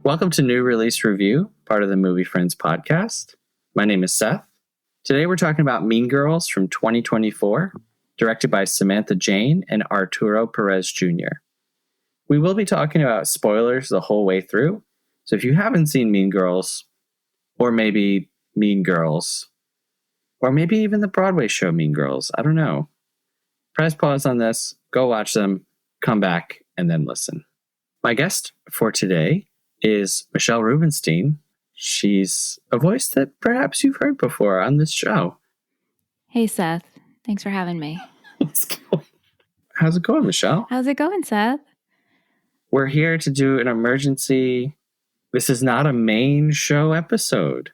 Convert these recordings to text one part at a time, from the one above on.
Welcome to New Release Review, part of the Movie Friends podcast. My name is Seth. Today we're talking about Mean Girls from 2024, directed by Samantha Jayne and Arturo Perez Jr. We will be talking about spoilers the whole way through, so if you haven't seen Mean Girls, or maybe Mean Girls, or maybe even the Broadway show Mean Girls, I don't know, press pause on this, go watch them, come back, and then listen. My guest for today is Michelle Rubenstein. She's a voice that perhaps you've heard before on this show. Hey, Seth. Thanks for having me. How's it going, Michelle? How's it going, Seth? We're here to do an emergency. This is not a main show episode.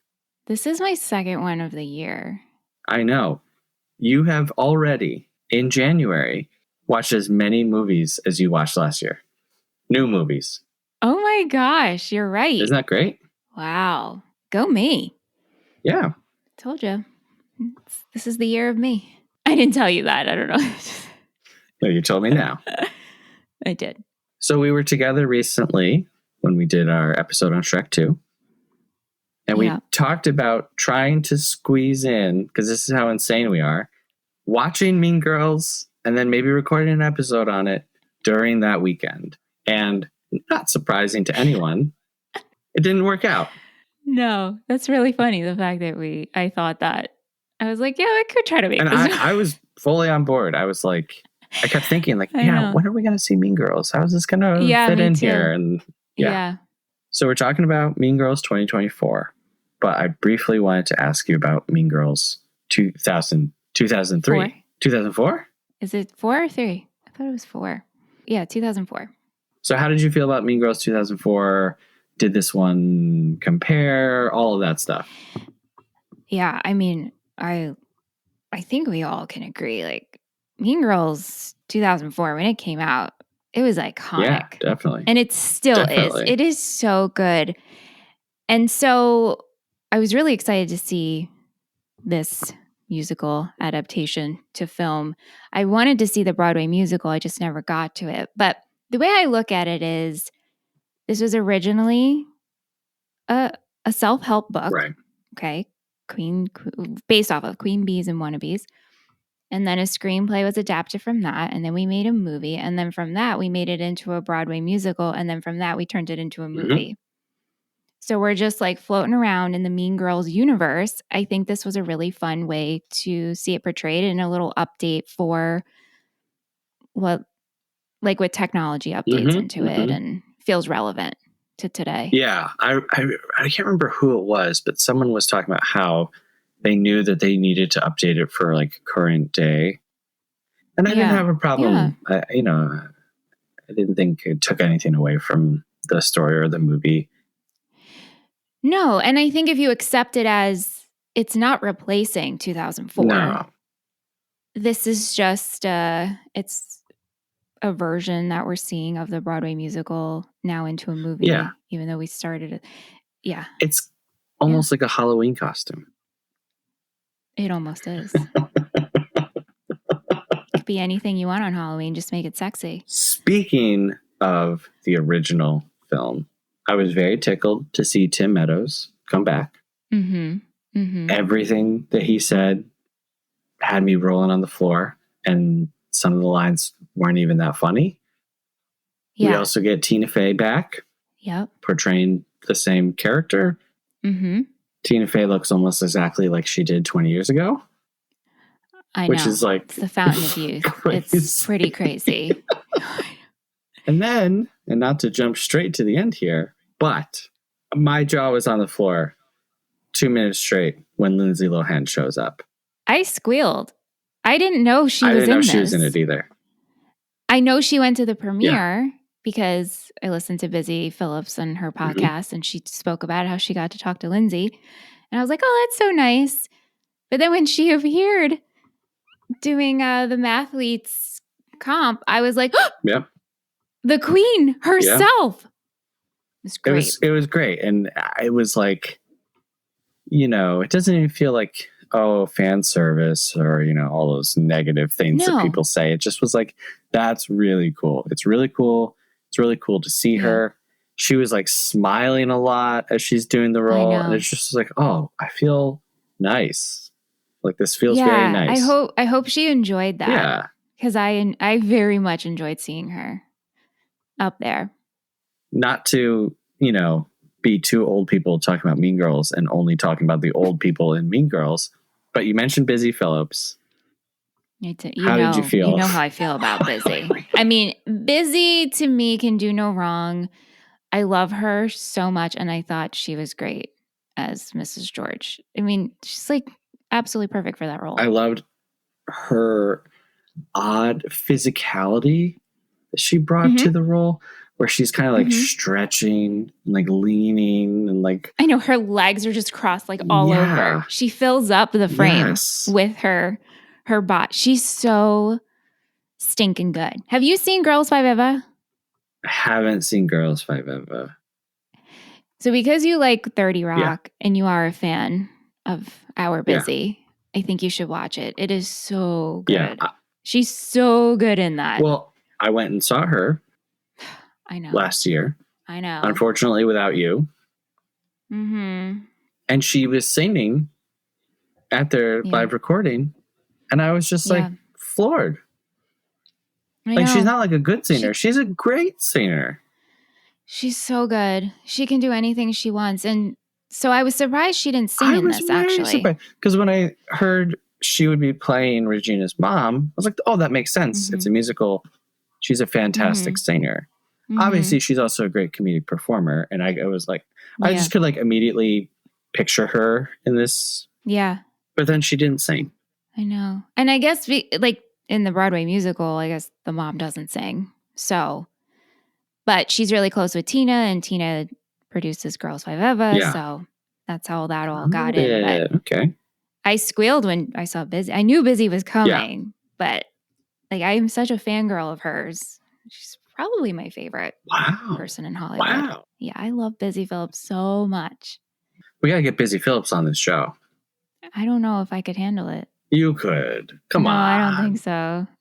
This is my second one of the year. I know. You have already, in January, watched as many movies as you watched last year. New movies. Oh my gosh, you're right. Isn't that great? Wow. Go me. Yeah. Told you. This is the year of me. I didn't tell you that. I don't know. No, you told me now. I did. So we were together recently when we did our episode on Shrek 2. And we talked about trying to squeeze in, because this is how insane we are, watching Mean Girls and then maybe recording an episode on it during that weekend. And not surprising to anyone, it didn't work out. No, that's really funny. The fact that I thought that. I was like, yeah, I could try to make and this. I was fully on board. I was like, I kept thinking like, when are we going to see Mean Girls? How is this going to fit in here? And yeah. So we're talking about Mean Girls 2024. But I briefly wanted to ask you about Mean Girls 2003. 4? 2004? Is it 4 or 3? I thought it was 4. Yeah, 2004. So how did you feel about Mean Girls 2004? Did this one compare? All of that stuff. Yeah, I mean, I think we all can agree. Like, Mean Girls 2004, when it came out, it was iconic. Yeah, definitely. And it still is. It is so good. And so I was really excited to see this musical adaptation to film. I wanted to see the Broadway musical. I just never got to it. But the way I look at it is this was originally a self-help book. Right. Okay. Based off of Queen Bees and Wannabes. And then a screenplay was adapted from that. And then we made a movie. And then from that, we made it into a Broadway musical. And then from that, we turned it into a movie. Mm-hmm. So we're just like floating around in the Mean Girls universe. I think this was a really fun way to see it portrayed and a little update for with technology updates into it and feels relevant to today. Yeah. I can't remember who it was, but someone was talking about how they knew that they needed to update it for like current day. And I didn't have a problem. Yeah. I didn't think it took anything away from the story or the movie. No, and I think if you accept it as it's not replacing 2004. No. This is just it's a version that we're seeing of the Broadway musical now into a movie. Yeah. Even though we started it. Yeah. It's almost like a Halloween costume. It almost is. It could be anything you want on Halloween, just make it sexy. Speaking of the original film, I was very tickled to see Tim Meadows come back. Mm-hmm. Mm-hmm. Everything that he said had me rolling on the floor, and some of the lines weren't even that funny. Yeah. We also get Tina Fey back. Yep. Portraying the same character. Mm-hmm. Tina Fey looks almost exactly like she did 20 years ago. I which know. Is like it's the fountain of youth. Crazy. It's pretty crazy. And then, and not to jump straight to the end here, but my jaw was on the floor 2 minutes straight when Lindsay Lohan shows up. I squealed. I didn't know she was in this. I didn't know she was in it either. I know she went to the premiere because I listened to Busy Phillips and her podcast, and she spoke about how she got to talk to Lindsay. And I was like, oh, that's so nice. But then when she appeared doing the Mathletes comp, I was like, oh, yep. The queen herself. It was great. It was great. And it was like, it doesn't even feel like, fan service or, all those negative things that people say. It just was like, that's really cool. It's really cool. It's really cool to see her. she was like smiling a lot as she's doing the role. know. And it's just like, oh, I feel nice. Like this feels very nice. I hope she enjoyed that. Yeah. Because I very much enjoyed seeing her up there. Not to, be two old people talking about Mean Girls and only talking about the old people in Mean Girls, but you mentioned Busy Phillips. How did you feel? You know how I feel about Busy. I mean, Busy to me can do no wrong. I love her so much, and I thought she was great as Mrs. George. I mean, she's like absolutely perfect for that role. I loved her odd physicality that she brought to the role, where she's kind of like stretching and like leaning and like, I know her legs are just crossed like all over. She fills up the frame with her bot. She's so stinking good. Have you seen Girls Five Eva? I haven't seen Girls Five Eva. So because you like 30 Rock and you are a fan of Our Busy, I think you should watch it. It is so good. Yeah. She's so good in that. Well, I went and saw her. I know. Last year. I know. Unfortunately, without you. Mm-hmm. And she was singing at their live recording. And I was just like floored. Like, she's not like a good singer. She's a great singer. She's so good. She can do anything she wants. And so I was surprised she didn't sing in this, actually. Because when I heard she would be playing Regina's mom, I was like, oh, that makes sense. It's a musical. She's a fantastic singer. Obviously, she's also a great comedic performer. And I was like, I just could like immediately picture her in this. Yeah. But then she didn't sing. I know. And I guess like in the Broadway musical, I guess the mom doesn't sing. So, but she's really close with Tina, and Tina produces Girls Five Eva. Yeah. So that's how that all got in. But okay. I squealed when I saw Busy. I knew Busy was coming, but like I am such a fangirl of hers. She's probably my favorite person in Hollywood. Wow. Yeah, I love Busy Phillips so much. We got to get Busy Phillips on this show. I don't know if I could handle it. You could. Come on. No,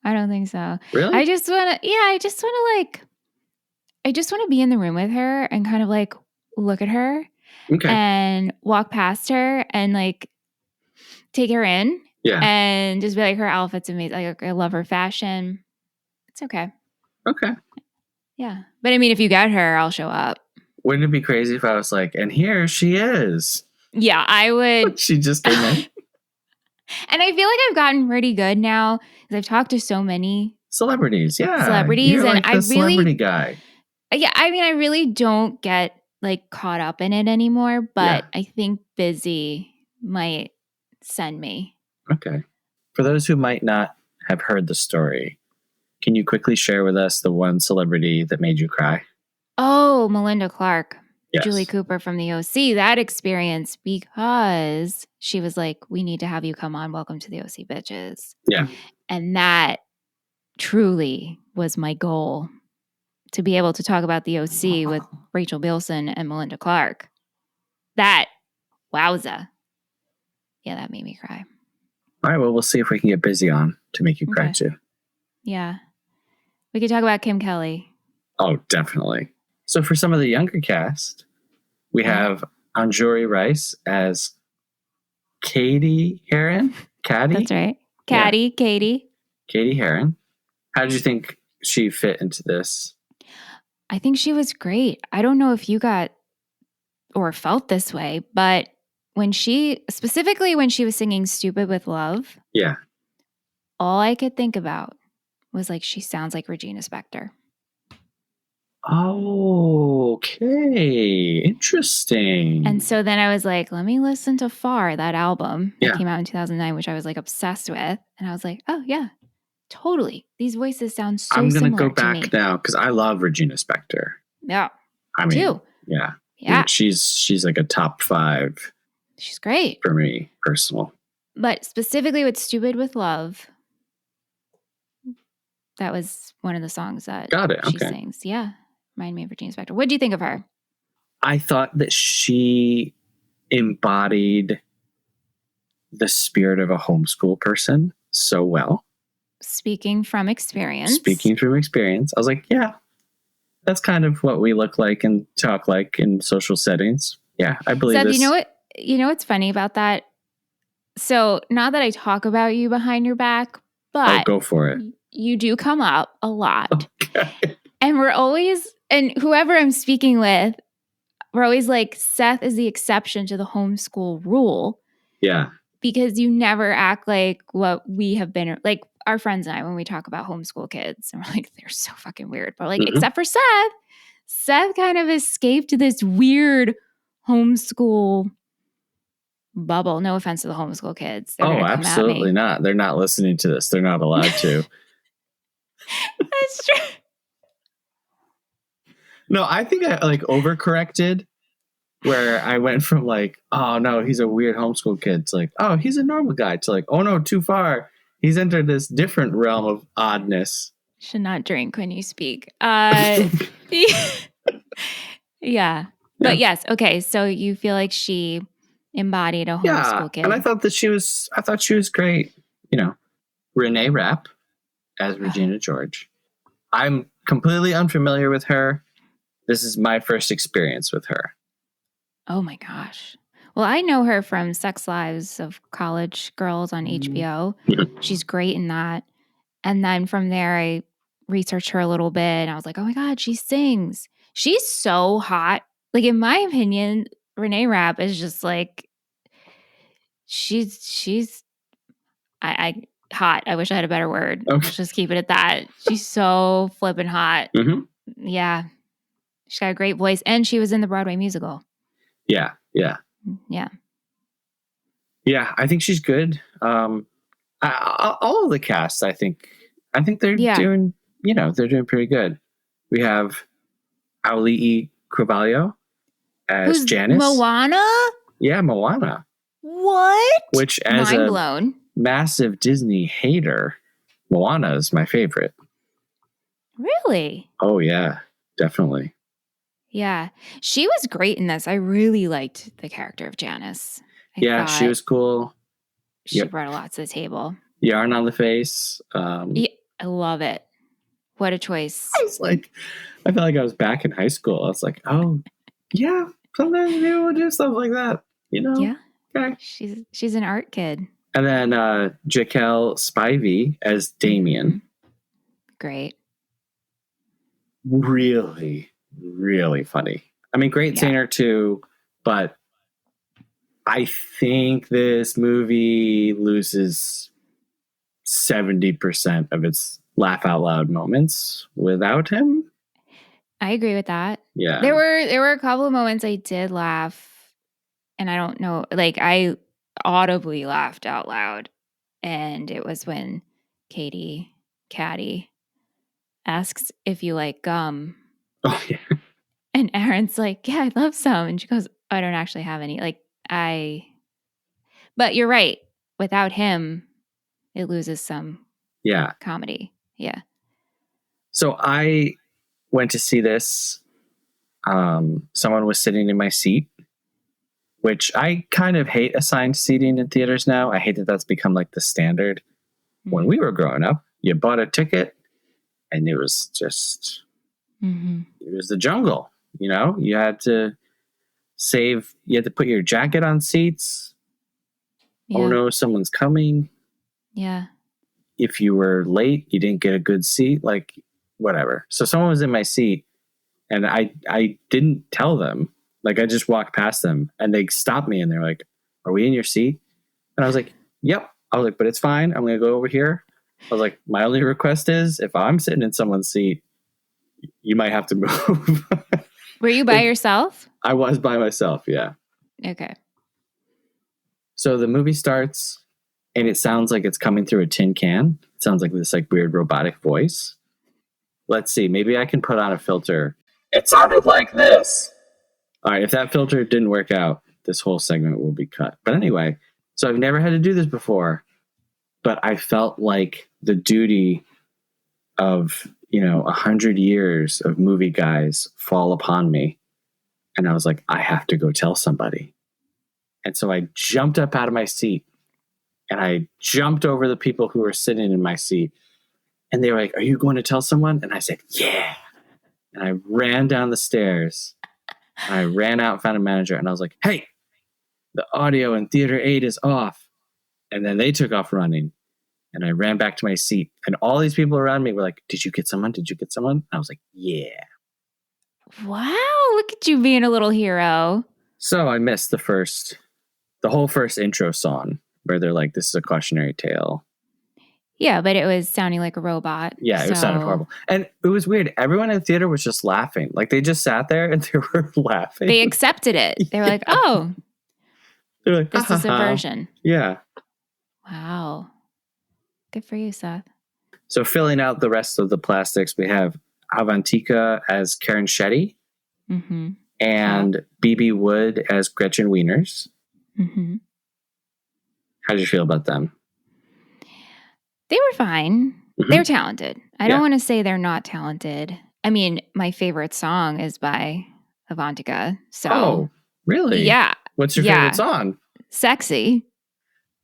I don't think so. Really? I just want to be in the room with her and kind of like look at her and walk past her and like take her in and just be like, her outfit's amazing. Like, I love her fashion. It's okay. Okay. Yeah. But I mean, if you get her, I'll show up. Wouldn't it be crazy if I was like, and here she is? Yeah, I would. She just came in. And I feel like I've gotten pretty good now because I've talked to so many celebrities. Yeah. Celebrities. You're and like the celebrity guy. Yeah. I mean, I really don't get like caught up in it anymore, but I think Busy might send me. Okay. For those who might not have heard the story, can you quickly share with us the one celebrity that made you cry? Oh, Melinda Clarke. Yes. Julie Cooper from the OC, that experience, because she was like, we need to have you come on. Welcome to the OC, bitches. Yeah. And that truly was my goal, to be able to talk about the OC with Rachel Bilson and Melinda Clarke. That, wowza. Yeah, that made me cry. All right, well, we'll see if we can get Busy on to make you cry too. Yeah. We could talk about Kim Kelly. Oh, definitely. So for some of the younger cast, we have Anjuri Rice as Katie Heron. Caddy? That's right. Caddy, yeah. Katie Heron. How did you think she fit into this? I think she was great. I don't know if you got or felt this way, but specifically when she was singing Stupid with Love, all I could think about was like, she sounds like Regina Spektor. Oh, okay. Interesting. And so then I was like, let me listen to Far, that album that came out in 2009, which I was like obsessed with. And I was like, oh yeah, totally. These voices sound so similar to me. I'm going to go back now because I love Regina Spektor. Yeah. I mean, too. Yeah. I mean, she's like a top 5. She's great. For me, personal. But specifically with Stupid with Love, that was one of the songs that she sings. Yeah. Remind me of Regina Spektor. What do you think of her? I thought that she embodied the spirit of a homeschool person so well. Speaking from experience. I was like, yeah, that's kind of what we look like and talk like in social settings. Yeah, I believe Seth, this. you know what's funny about that? So not that I talk about you behind your back, but go for it. You do come up a lot. Okay. And we're always, and whoever I'm speaking with, we're always like, Seth is the exception to the homeschool rule. Yeah. Because you never act like what we have been, like our friends and I, when we talk about homeschool kids, and we're like, they're so fucking weird. But like, except for Seth kind of escaped this weird homeschool bubble. No offense to the homeschool kids. They're gonna come absolutely at me. not. They're not listening to this. They're not allowed to. That's true. No, I think I like overcorrected where I went from like, oh no, he's a weird homeschool kid to like, oh, he's a normal guy to like, oh no, too far. He's entered this different realm of oddness. Should not drink when you speak. Yeah. But yes, okay. So you feel like she embodied a homeschool kid. And I thought she was great. You know, Renee Rapp as Regina George. I'm completely unfamiliar with her. This is my first experience with her. Oh my gosh. Well, I know her from Sex Lives of College Girls on HBO. She's great in that. And then from there, I researched her a little bit and I was like, oh my God, she sings. She's so hot. Like, in my opinion, Renee Rapp is just like, she's hot. I wish I had a better word. Okay. Let's just keep it at that. She's so flippin' hot. Mm-hmm. Yeah. She's got a great voice. And she was in the Broadway musical. Yeah. I think she's good. All of the cast, I think they're doing, they're doing pretty good. We have Auli'i Cravalho as Who's Janice. Moana? Yeah, Moana. What? Which, as mind blown. Massive Disney hater, Moana is my favorite. Really? Oh yeah, definitely. Yeah. She was great in this. I really liked the character of Janice. She was cool. She brought a lot to the table. Yarn on the face. Yeah, I love it. What a choice. I felt like I was back in high school. I was like, oh, yeah, sometimes people will do stuff like that, Yeah. Okay. She's an art kid. And then Jaquel Spivey as Damien. Great. Really, really funny. I mean, great singer too, but I think this movie loses 70% of its laugh out loud moments without him. I agree with that. Yeah. There were a couple of moments I did laugh, and I don't know, like I audibly laughed out loud. And it was when Caddy asks if you like gum. Oh yeah. And Aaron's like, yeah, I love some. And she goes, I don't actually have any. But you're right. Without him, it loses some comedy. Yeah. So I went to see this. Someone was sitting in my seat, which I kind of hate assigned seating in theaters now. I hate that that's become like the standard. Mm-hmm. When we were growing up, you bought a ticket and it was just, it was the jungle. You had to put your jacket on seats. Yeah. Oh no, someone's coming. Yeah. If you were late, you didn't get a good seat, like whatever. So someone was in my seat and I didn't tell them. Like I just walked past them and they stopped me and they're like, are we in your seat? And I was like, yep. I was like, but it's fine. I'm going to go over here. I was like, my only request is if I'm sitting in someone's seat, you might have to move. Were you by yourself? I was by myself. Yeah. Okay. So the movie starts and it sounds like it's coming through a tin can. It sounds like this like weird robotic voice. Let's see. Maybe I can put on a filter. It sounded like this. All right. If that filter didn't work out, this whole segment will be cut. But anyway, so I've never had to do this before, but I felt like the duty of, 100 years of movie guys fall upon me. And I was like, I have to go tell somebody. And so I jumped up out of my seat and I jumped over the people who were sitting in my seat. And they were like, are you going to tell someone? And I said, yeah. And I ran down the stairs. And I ran out and found a manager. And I was like, hey, the audio in Theater 8 is off. And then they took off running. And I ran back to my seat. And all these people around me were like, did you get someone? Did you get someone? And I was like, yeah. Wow, look at you being a little hero. So I missed the whole first intro song where they're like, this is a cautionary tale. Yeah, but it was sounding like a robot. Yeah, it sounded horrible. And it was weird. Everyone in the theater was just laughing. Like they just sat there and they were laughing. They accepted it. They were like, oh, they're like, this is a version. Yeah. Wow. Good for you, Seth. So filling out the rest of the plastics, we have Avantika as Karen Shetty and BB Wood as Gretchen Wieners. Mm-hmm. How did you feel about them? They were fine. Mm-hmm. They're talented. I don't want to say they're not talented. I mean, my favorite song is by Avantika. So, oh, really? Yeah. What's your favorite song? Sexy.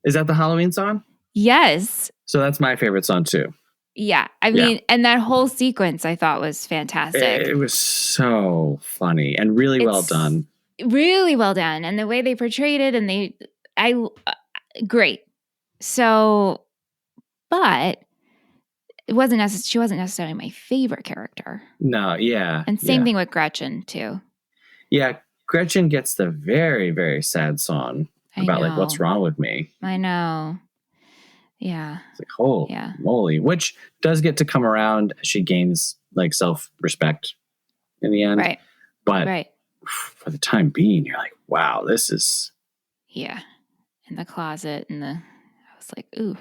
Is that the Halloween song? Yes. So that's my favorite song too. Yeah. I mean, and that whole sequence I thought was fantastic. It was so funny and really well done. Really well done. And the way they portrayed it and great. So, but she wasn't necessarily my favorite character. No, yeah. And same thing with Gretchen too. Yeah, Gretchen gets the very, very sad song about like what's wrong with me. I know. Yeah. It's like, moly, which does get to come around as she gains like self-respect in the end. Right. But for the time being, you're like, wow, this is. Yeah. In the closet I was like, ooh,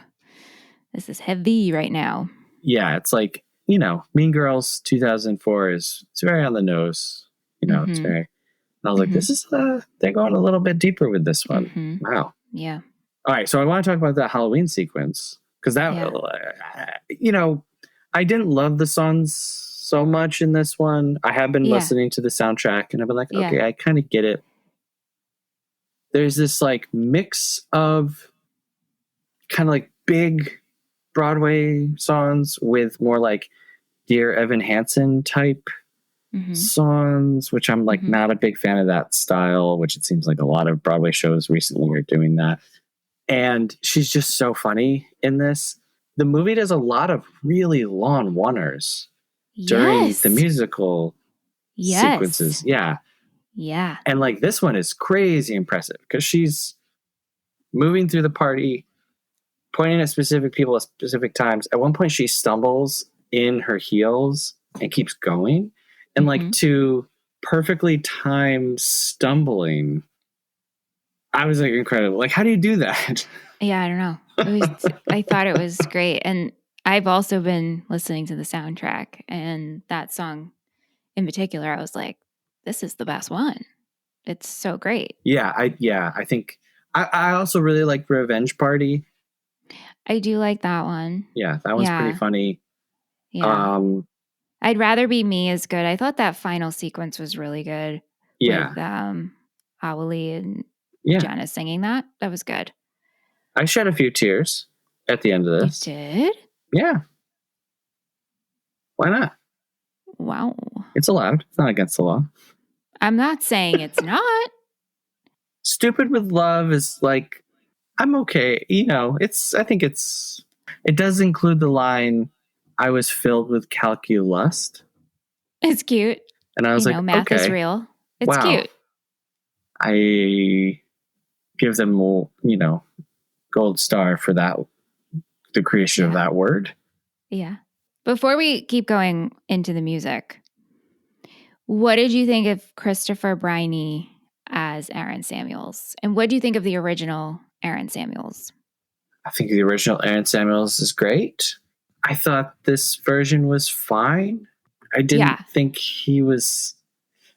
this is heavy right now. Yeah. It's like, Mean Girls 2004 it's very on the nose. It's very. And I was like, this is, they're going a little bit deeper with this one. Mm-hmm. Wow. Yeah. All right. So I want to talk about that Halloween sequence because that, I didn't love the songs so much in this one. I have been listening to the soundtrack and I've been like, okay, I kind of get it. There's this like mix of kind of like big Broadway songs with more like Dear Evan Hansen type songs, which I'm like not a big fan of that style, which it seems like a lot of Broadway shows recently are doing that. And she's just so funny in this. The movie does a lot of really long one-ers during the musical sequences. Yeah. Yeah. And like this one is crazy impressive because she's moving through the party, pointing at specific people at specific times. At one point she stumbles in her heels and keeps going. And like to perfectly timed stumbling, I was like incredible. Like, how do you do that? Yeah, I don't know. I thought it was great. And I've also been listening to the soundtrack and that song in particular, I was like, this is the best one. It's so great. Yeah, I think I also really like Revenge Party. I do like that one. Yeah, that one's pretty funny. Yeah. I'd Rather Be Me is good. I thought that final sequence was really good. Yeah. With Awali and Jenna singing that. That was good. I shed a few tears at the end of this. You did? Yeah. Why not? Wow. It's allowed. It's not against the law. I'm not saying it's not. Stupid with Love is like, I'm okay. I think it does include the line, I was filled with calculust. It's cute. And I was like, math is real. It's cute. I give them more, gold star for that, the creation of that word. Yeah. Before we keep going into the music, what did you think of Christopher Briney as Aaron Samuels? And what do you think of the original Aaron Samuels? I think the original Aaron Samuels is great. I thought this version was fine. I didn't think he was...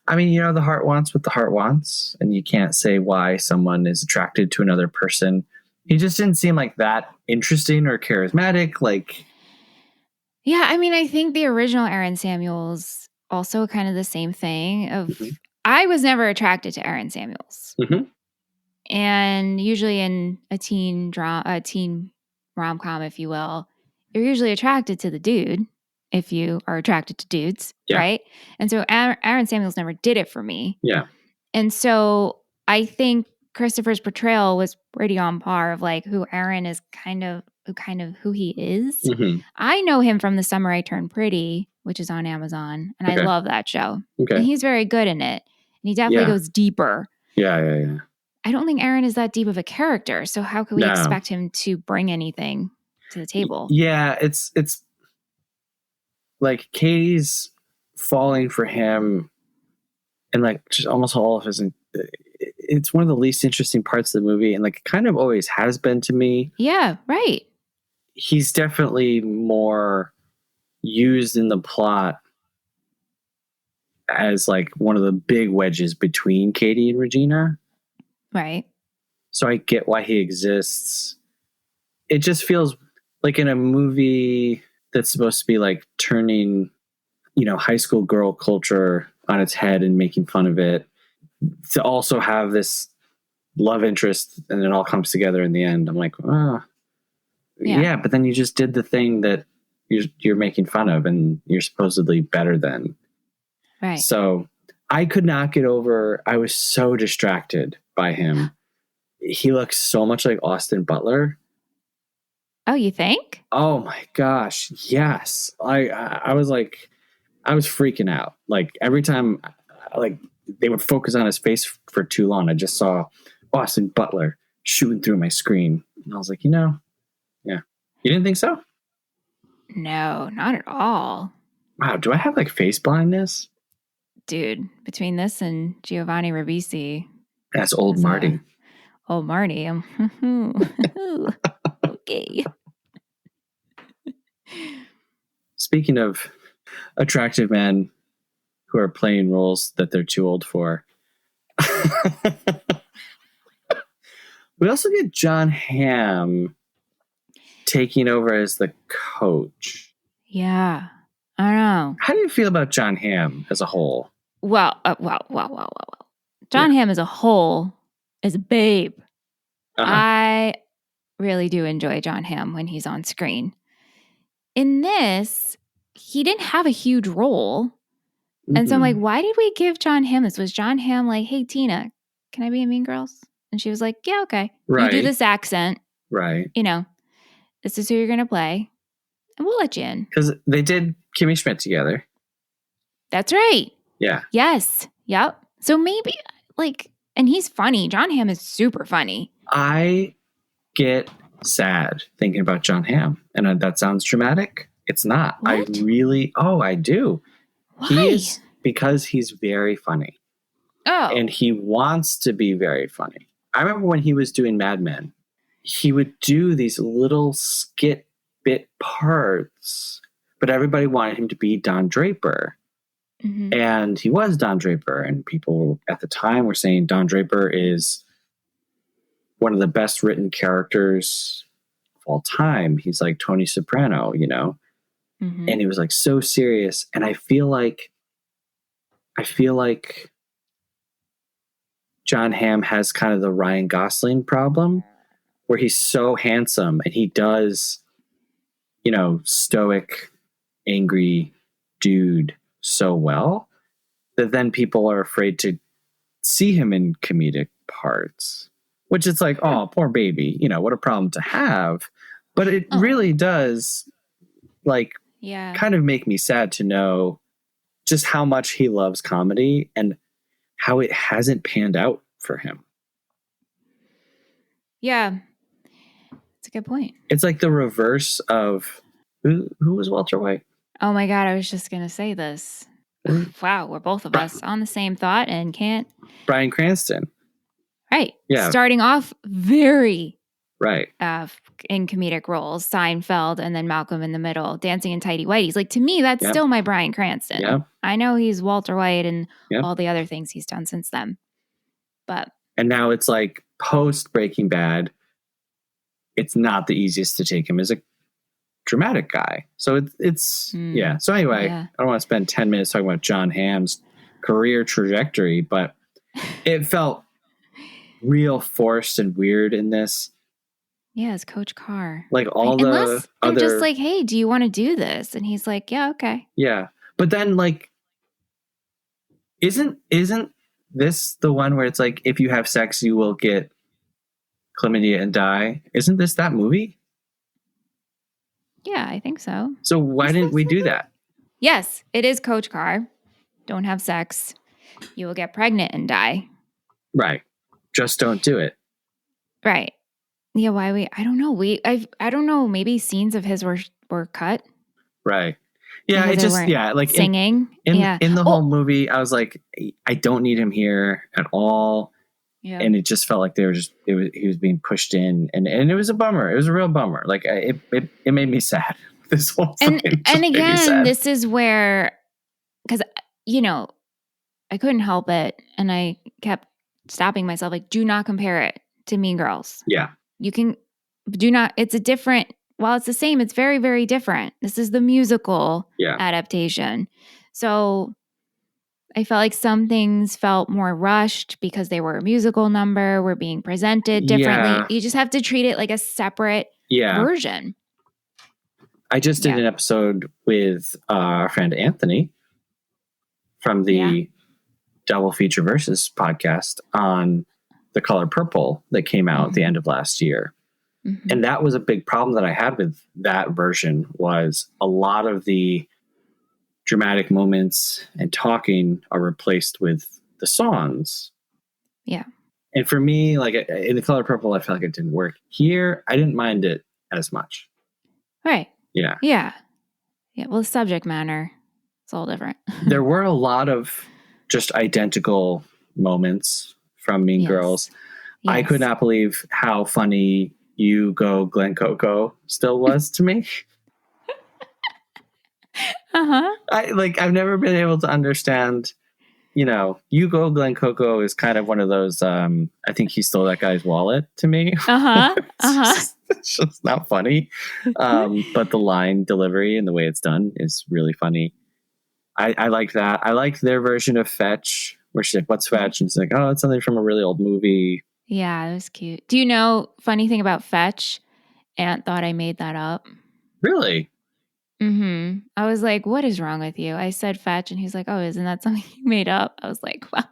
I mean, the heart wants what the heart wants, and you can't say why someone is attracted to another person. He just didn't seem like that interesting or charismatic. Yeah, I mean, I think the original Aaron Samuels also kind of the same thing of I was never attracted to Aaron Samuels. And usually in a teen rom-com, if you will, you're usually attracted to the dude. if you are attracted to dudes, Yeah. right? And so Aaron Samuels never did it for me. Yeah. And so I think Christopher's portrayal was pretty on par of like who Aaron is kind of who he is. Mm-hmm. I know him from The Summer I Turned Pretty, which is on Amazon, and Okay. I love that show. Okay. And he's very good in it. And he definitely goes deeper. Yeah. I don't think Aaron is that deep of a character. So how could we No. expect him to bring anything to the table? Yeah, it's like Katie's falling for him, and like just almost all of his. It's one of the least interesting parts of the movie, and like it kind of always has been to me. Yeah, right. He's definitely more used in the plot as like one of the big wedges between Katie and Regina. Right. So I get why he exists. It just feels like in a movie that's supposed to be like turning, high school girl culture on its head and making fun of it, to also have this love interest and it all comes together in the end. I'm like, yeah, but then you just did the thing that you're making fun of and you're supposedly better than. Right. So I could not get over, I was so distracted by him. He looks so much like Austin Butler. Oh, you think? Oh my gosh, yes. I was like, I was freaking out. Like every time, like they would focus on his face for too long, I just saw Austin Butler shooting through my screen, and I was like, yeah. You didn't think so? No, not at all. Wow, do I have like face blindness? Dude, between this and Giovanni Ribisi. That's old Marty. Old Marty. Okay. Speaking of attractive men who are playing roles that they're too old for, we also get Jon Hamm taking over as the coach. Yeah, I don't know. How do you feel about Jon Hamm as a whole? Well. Jon Hamm as a whole is a babe. Uh-huh. I really do enjoy Jon Hamm when he's on screen. In this, he didn't have a huge role. Mm-hmm. And so I'm like, why did we give Jon Hamm this? Was Jon Hamm like, hey, Tina, can I be in Mean Girls? And she was like, yeah, okay. Right. You do this accent. Right. This is who you're going to play. And we'll let you in. Because they did Kimmy Schmidt together. That's right. Yeah. Yes. Yep. So maybe and he's funny. Jon Hamm is super funny. I get sad thinking about Jon Hamm. And that sounds dramatic. It's not. What? I do. Why? Because he's very funny. Oh. And he wants to be very funny. I remember when he was doing Mad Men, he would do these little skit bit parts, but everybody wanted him to be Don Draper. Mm-hmm. And he was Don Draper. And people at the time were saying Don Draper is one of the best written characters of all time. He's like Tony Soprano, Mm-hmm. And he was like so serious. And I feel like Jon Hamm has kind of the Ryan Gosling problem, where he's so handsome and he does, stoic, angry dude so well that then people are afraid to see him in comedic parts, which it's like, oh, poor baby, what a problem to have. But it really does kind of make me sad to know just how much he loves comedy and how it hasn't panned out for him. Yeah. That's a good point. It's like the reverse of who was Walter White? Oh my God, I was just going to say this. Wow, we're both of us on the same thought and can't. Bryan Cranston. Right. Yeah. Starting off very right. In comedic roles, Seinfeld and then Malcolm in the Middle, Dancing in Tidy Whities. Like, to me, that's still my Bryan Cranston. Yeah. I know he's Walter White and all the other things he's done since then. And now it's like post Breaking Bad, it's not the easiest to take him as a dramatic guy. So it's yeah. So anyway, I don't want to spend 10 minutes talking about Jon Hamm's career trajectory, but it felt real forced and weird in this. Yeah, it's Coach Carr. Like all Unless the they're other, just like, hey, do you want to do this? And he's like, yeah, okay. yeah. But then like, isn't this the one where it's like, if you have sex, you will get chlamydia and die? Isn't this that movie? Yeah, I think so. So why didn't we do that? Yes, it is Coach Carr. Don't have sex. You will get pregnant and die. Right. Just don't do it. Right. Yeah, why I don't know. I don't know, maybe scenes of his were cut. Right. Yeah, because it they just weren't like singing. in the whole movie, I was like, I don't need him here at all. Yeah. And it just felt like he was being pushed in, and it was a bummer. It was a real bummer. Like it made me sad. This whole thing and again, this is where, because I couldn't help it, and I kept stopping myself. Like, do not compare it to Mean Girls. Yeah, you can do not. It's a different. While it's the same, it's very, very different. This is the musical adaptation, so I felt like some things felt more rushed because they were a musical number, were being presented differently. Yeah. You just have to treat it like a separate version. I just did an episode with our friend Anthony from the Double Feature Versus podcast on The Color Purple that came out at the end of last year. Mm-hmm. And that was a big problem that I had with that version, was a lot of the dramatic moments and talking are replaced with the songs. Yeah. And for me, like in The Color Purple, I felt like it didn't work. Here, I didn't mind it as much. Right. Yeah. Yeah. Yeah. Well, the subject matter, it's all different. There were a lot of just identical moments from Mean Girls. Yes. I could not believe how funny You Go Glen Coco still was to me. I've never been able to understand, You Go Glen Coco is kind of one of those, I think he stole that guy's wallet to me. It's just not funny. But the line delivery and the way it's done is really funny. I like that. I like their version of Fetch, where she's like, what's Fetch? And it's like, oh, it's something from a really old movie. Yeah, it was cute. Do you know, funny thing about Fetch? Aunt thought I made that up. Really? Mm-hmm. I was like, what is wrong with you? I said Fetch, and he's like, oh, isn't that something you made up? I was like, well,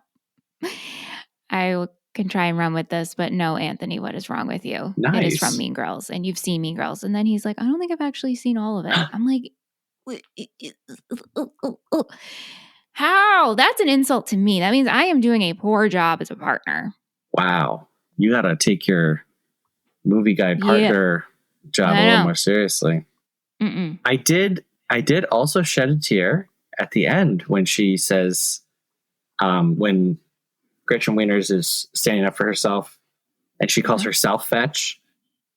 I can try and run with this, but no, Anthony, what is wrong with you? Nice. It is from Mean Girls, and you've seen Mean Girls. And then he's like, I don't think I've actually seen all of it. I'm like, how? That's an insult to me. That means I am doing a poor job as a partner. Wow. You got to take your movie guy partner job a little more seriously. Mm-mm. I did also shed a tear at the end when she says, when Gretchen Wieners is standing up for herself and she calls herself Fetch.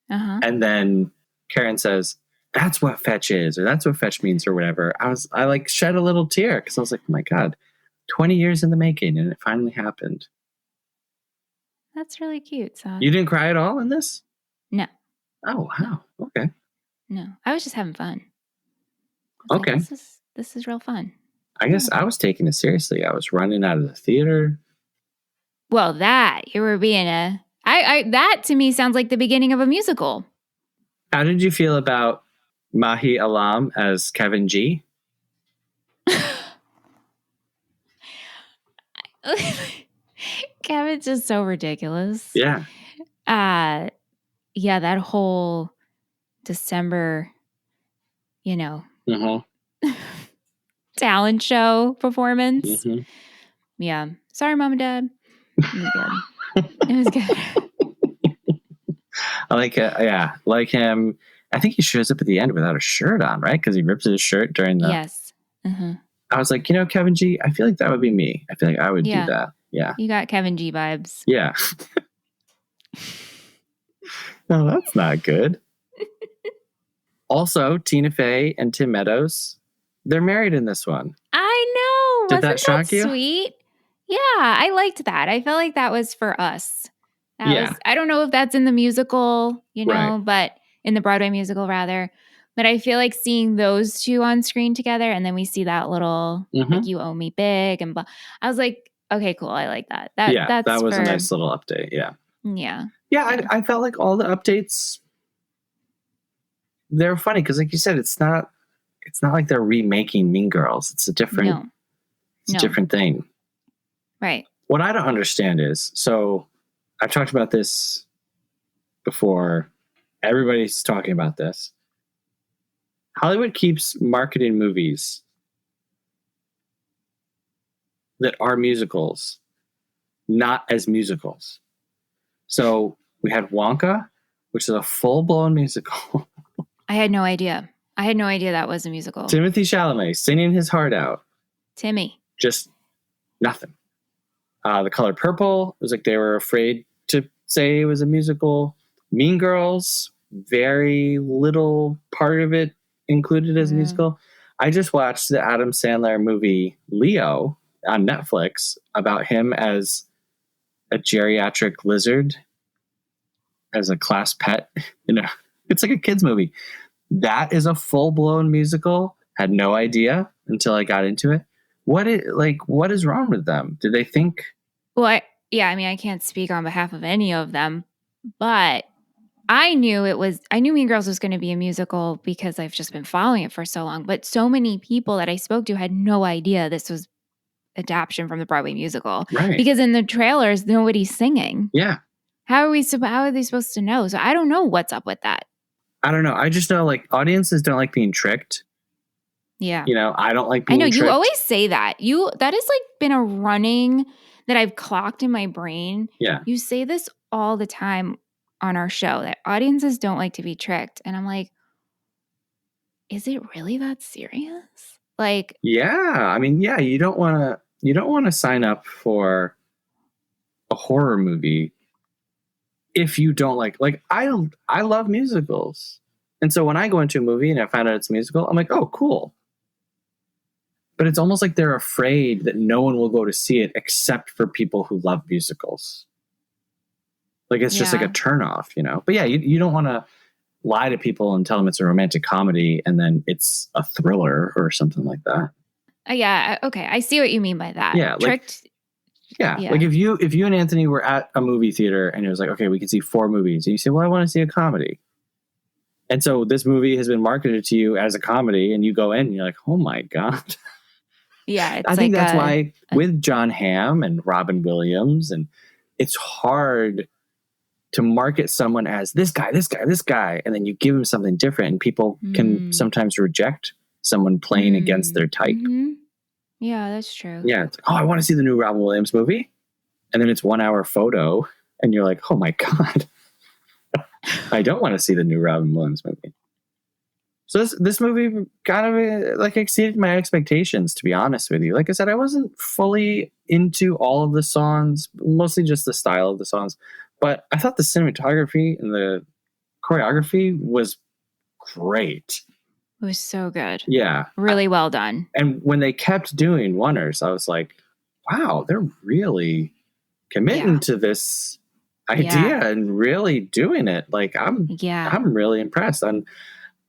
And then Karen says, that's what Fetch is, or that's what Fetch means, or whatever. I like shed a little tear because I was like, oh my God, 20 years in the making, and it finally happened. That's really cute, Seth. You didn't cry at all in this? No. Oh, wow. Okay. No, I was just having fun. Okay. Like, this is real fun. I guess I was taking it seriously. I was running out of the theater. Well, you were being that to me sounds like the beginning of a musical. How did you feel about Mahi Alam as Kevin G? Kevin's just so ridiculous. Yeah. Yeah, that whole December, talent show performance. Mm-hmm. Yeah. Sorry, Mom and Dad. It was good. It was good. I like him. I think he shows up at the end without a shirt on, right? Because he rips his shirt during the... Yes. Mm-hmm. I was like, Kevin G, I feel like that would be me. I feel like I would do that. Yeah. You got Kevin G vibes. Yeah. No, that's not good. Also, Tina Fey and Tim Meadows, they're married in this one. I know. Did that shock you? Sweet? Yeah, I liked that. I felt like that was for us. I don't know if that's in the musical, but in the Broadway musical rather. But I feel like seeing those two on screen together, and then we see that little like "You Owe Me Big" and blah. I was like, okay, cool. I like that. That was a nice little update. Yeah. Yeah. Yeah. I felt like all the updates they're funny because, like you said, it's not like they're remaking Mean Girls. It's a different different thing. Right. What I don't understand is, so I've talked about this before. Everybody's talking about this. Hollywood keeps marketing movies that are musicals, not as musicals. So we had Wonka, which is a full-blown musical. I had no idea. That was a musical. Timothée Chalamet singing his heart out. Timmy. Just nothing. The Color Purple, it was like they were afraid to say it was a musical. Mean Girls, very little part of it included as a musical. I just watched the Adam Sandler movie Leo on Netflix about him as a geriatric lizard, as a class pet. It's like a kid's movie. That is a full-blown musical. Had no idea until I got into it. What is wrong with them? Do they think? Well, I can't speak on behalf of any of them, but I knew Mean Girls was going to be a musical because I've just been following it for so long. But so many people that I spoke to had no idea this was adaptation from the Broadway musical. Right. Because in the trailers, nobody's singing. Yeah. How are they supposed to know? So I don't know what's up with that. I don't know. I just know audiences don't like being tricked. Yeah. I don't like being tricked. You always say that. That has been a running that I've clocked in my brain. Yeah. You say this all the time on our show that audiences don't like to be tricked. And I'm like, is it really that serious? Yeah. You don't want to sign up for a horror movie if you don't like I love musicals. And so when I go into a movie and I find out it's a musical, I'm like, oh, cool. But it's almost like they're afraid that no one will go to see it except for people who love musicals. It's just like a turnoff, But yeah, you don't want to lie to people and tell them it's a romantic comedy and then it's a thriller or something like that. Yeah. Okay. I see what you mean by that. Yeah. Tricked. Yeah. If you and Anthony were at a movie theater and it was like, okay, we can see 4 movies. And you say, well, I want to see a comedy. And so this movie has been marketed to you as a comedy and you go in and you're like, oh my God. Yeah. I think that's why with John Hamm and Robin Williams, and it's hard to market someone as this guy, and then you give him something different and people can sometimes reject someone playing against their type. Mm-hmm. Yeah, that's true. Yeah. It's I want to see the new Robin Williams movie. And then it's 1 hour photo and you're like, oh my God, I don't want to see the new Robin Williams movie. So this movie kind of exceeded my expectations, to be honest with you. Like I said, I wasn't fully into all of the songs, mostly just the style of the songs. But I thought the cinematography and the choreography was great. It was so good. Yeah. Really well done. And when they kept doing Wonders, I was like, wow, they're really committing to this idea and really doing it. I'm really impressed. And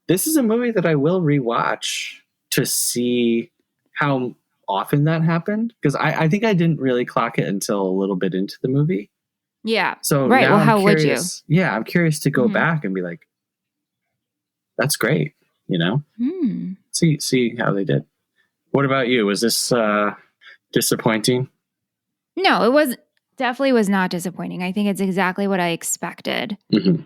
this is a movie that I will rewatch to see how often that happened. Because I think I didn't really clock it until a little bit into the movie. Yeah. So right. Well, how would you? Yeah, I'm curious to go back and be like, that's great, See how they did. What about you? Was this disappointing? No, it definitely was not disappointing. I think it's exactly what I expected. Mm-hmm.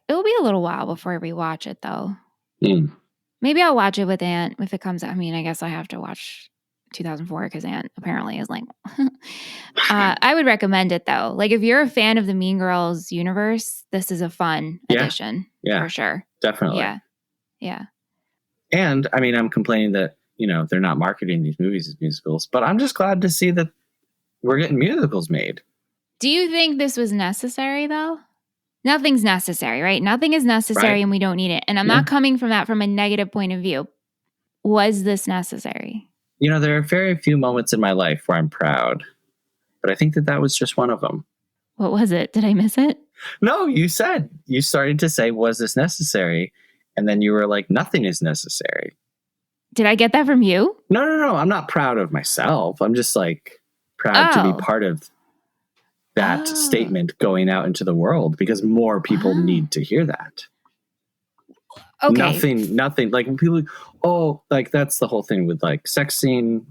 It'll be a little while before I rewatch it, though. Mm. Maybe I'll watch it with Aunt if it comes out. I mean, I guess I have to watch 2004 because Aunt apparently is like. I would recommend it though. If you're a fan of the Mean Girls universe, this is a fun addition. Yeah, for sure. Definitely. Yeah. And I mean, I'm complaining that they're not marketing these movies as musicals, but I'm just glad to see that we're getting musicals made. Do you think this was necessary though? Nothing's necessary, right? Nothing is necessary and we don't need it. And I'm not coming from that from a negative point of view. Was this necessary? There are very few moments in my life where I'm proud, but I think that was just one of them. What was it? Did I miss it? No, you started to say, was this necessary? And then you were like, nothing is necessary. Did I get that from you? No. I'm not proud of myself. I'm just proud to be part of that statement going out into the world because more people need to hear that. Okay. Nothing. Like when people, like that's the whole thing with like sex scene.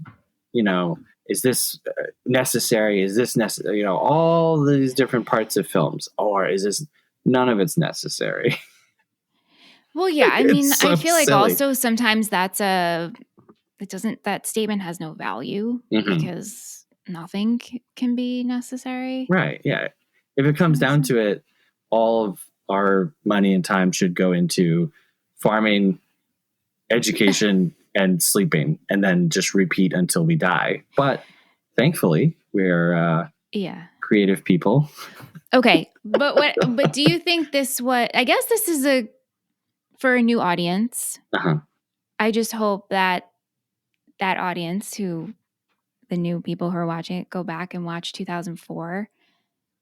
Is this necessary? Is this necessary? All these different parts of films, or is this none of it's necessary? Well, yeah. I mean, It's so I feel like silly. also sometimes that statement has no value because nothing can be necessary. Right. Yeah. If it comes down to it, all of our money and time should go into farming, education, and sleeping, and then just repeat until we die. But thankfully, we're creative people. Okay. But do you think I guess this is for a new audience. I just hope that audience the new people who are watching it go back and watch 2004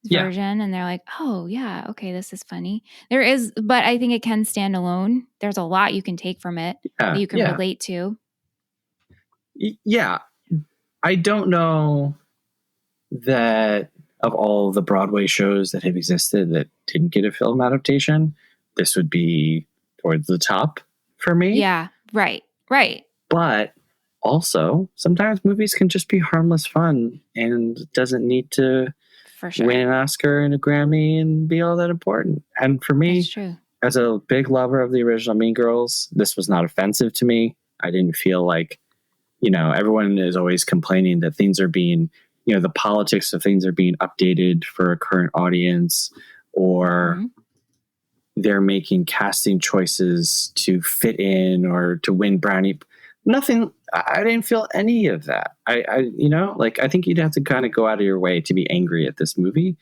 version and they're like, oh yeah, okay, this is funny. But I think it can stand alone. There's a lot you can take from it that you can relate to. Yeah. I don't know that of all the Broadway shows that have existed that didn't get a film adaptation, this would be towards the top for me. Yeah, right. But also, sometimes movies can just be harmless fun and doesn't need to win an Oscar and a Grammy and be all that important. And for me, as a big lover of the original Mean Girls, this was not offensive to me. I didn't feel like, everyone is always complaining that things are being, the politics of things are being updated for a current audience, or they're making casting choices to fit in or to win brownie. Nothing. I didn't feel any of that. I think you'd have to kind of go out of your way to be angry at this movie.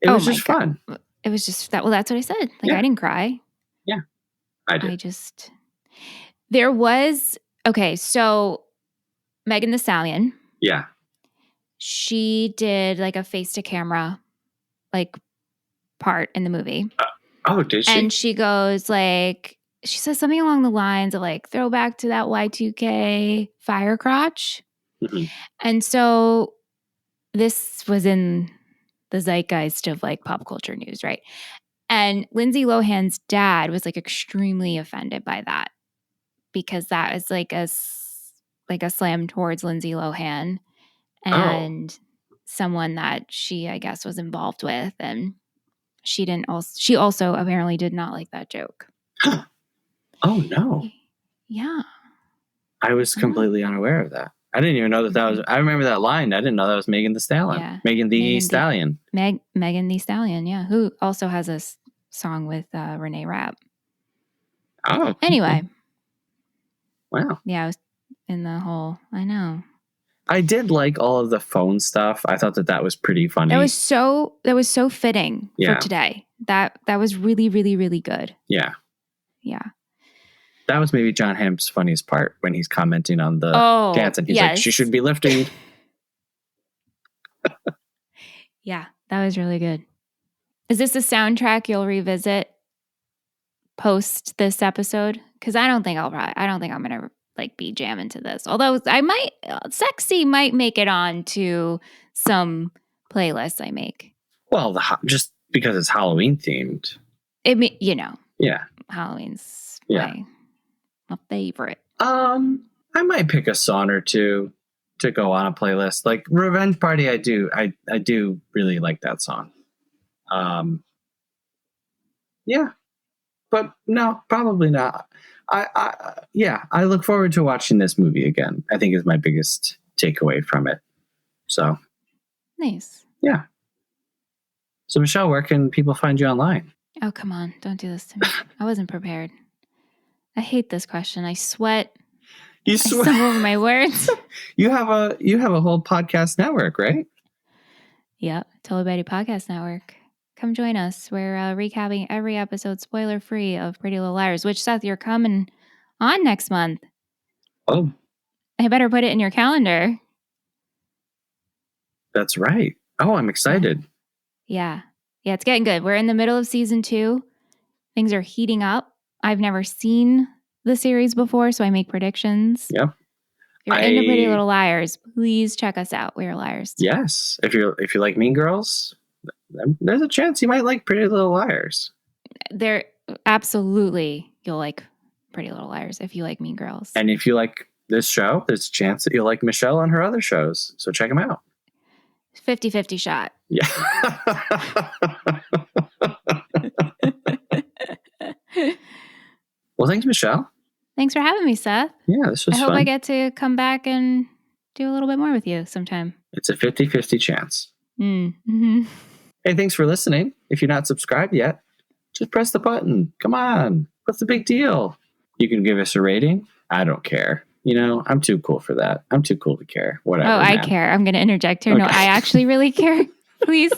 It was just fun. It was just that. Well, that's what I said. Like, I didn't cry. Yeah, I did. There was, okay, so Megan Thee Stallion. Yeah. She did like a face to camera, like part in the movie. Did she? And she goes like, she says something along the lines of like, throwback to that Y2K fire crotch. And so this was in the zeitgeist of like pop culture news, right? And Lindsay Lohan's dad was like extremely offended by that because that is like a slam towards Lindsay Lohan and someone that she, I guess, was involved with, and she also apparently did not like that joke. Oh no! Yeah, I was completely unaware of that. I didn't even know that was. I remember that line. I didn't know that was Megan Thee Stallion. Yeah. Megan Thee Stallion. Megan Thee Stallion. Yeah, who also has a song with Renee Rapp. Oh. Anyway. Wow. Yeah, I was in the whole. I know. I did like all of the phone stuff. I thought that was pretty funny. That was so fitting for today. That was really, really, really good. Yeah. Yeah. That was maybe John Hamm's funniest part when he's commenting on the dance and he's like, she should be lifting. Yeah, that was really good. Is this a soundtrack you'll revisit post this episode? Because I don't think I'm gonna like be jamming to this. Although I might, Sexy might make it on to some playlists I make. Well, just because it's Halloween themed. Yeah. Halloween's my favorite. I might pick a song or two to go on a playlist. Like Revenge Party, I do really like that song. Yeah. But no, probably not. I look forward to watching this movie again. I think is my biggest takeaway from it. So nice. Yeah. So Michelle, where can people find you online? Oh, come on. Don't do this to me. I wasn't prepared. I hate this question. I sweat. I stumble over my words. You have a whole podcast network, right? Yep. Totally Betty Podcast Network. Come join us. We're recapping every episode spoiler free of Pretty Little Liars, which, Seth, you're coming on next month. Oh. I better put it in your calendar. That's right. Oh, I'm excited. Yeah. Yeah, it's getting good. We're in the middle of season 2. Things are heating up. I've never seen the series before, so I make predictions. Yep. If you're into Pretty Little Liars, please check us out. We are liars. Yes. If you like Mean Girls, there's a chance you might like Pretty Little Liars. There absolutely you'll like Pretty Little Liars. If you like Mean Girls. And if you like this show, there's a chance that you'll like Michelle on her other shows. So check them out. 50-50 shot. Yeah. Well, thanks, Michelle. Thanks for having me, Seth. Yeah, this was fun. I hope fun. I get to come back and do a little bit more with you sometime. It's a 50-50 chance. Mm-hmm. Hey, thanks for listening. If you're not subscribed yet, just press the button. Come on. What's the big deal? You can give us a rating. I don't care. You know, I'm too cool for that. I'm too cool to care. Whatever. Oh, I care. I'm going to interject here. Okay. No, I actually really care. Please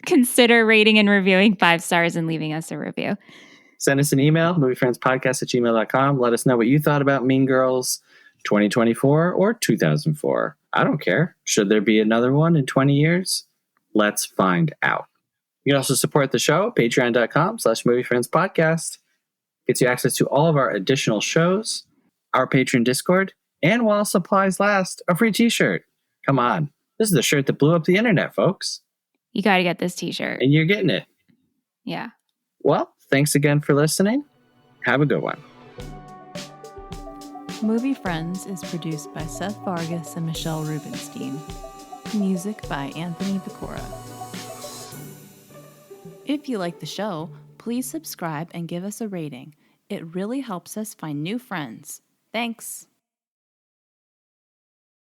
consider rating and reviewing 5 stars and leaving us a review. Send us an email, moviefriendspodcast@gmail.com. Let us know what you thought about Mean Girls 2024 or 2004. I don't care. Should there be another one in 20 years? Let's find out. You can also support the show, patreon.com/moviefriendspodcast. Gets you access to all of our additional shows, our Patreon Discord, and while supplies last, a free t-shirt. Come on. This is the shirt that blew up the internet, folks. You got to get this t-shirt. And you're getting it. Yeah. Well, thanks again for listening. Have a good one. Movie Friends is produced by Seth Vargas and Michelle Rubenstein. Music by Anthony Pecora. If you like the show, please subscribe and give us a rating. It really helps us find new friends. Thanks.